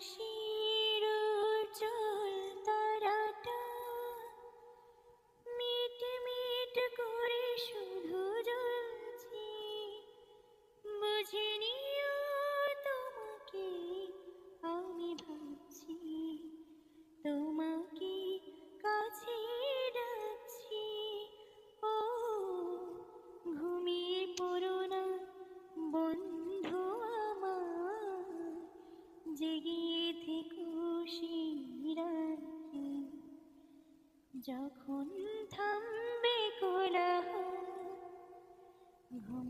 আকাশের উজ্জ্বল তারাটা meet meet করে শুধু জ্বলছে, বুঝে নিও তোমাকে আমি ভাবছি, তোমাকে কাছে ডাকছি। ও ঘুমিয়ে পড়ো না বন্ধু আমার, জেগে থেকো সেই রাতে, যখন থামবে কোলাহল ঘুম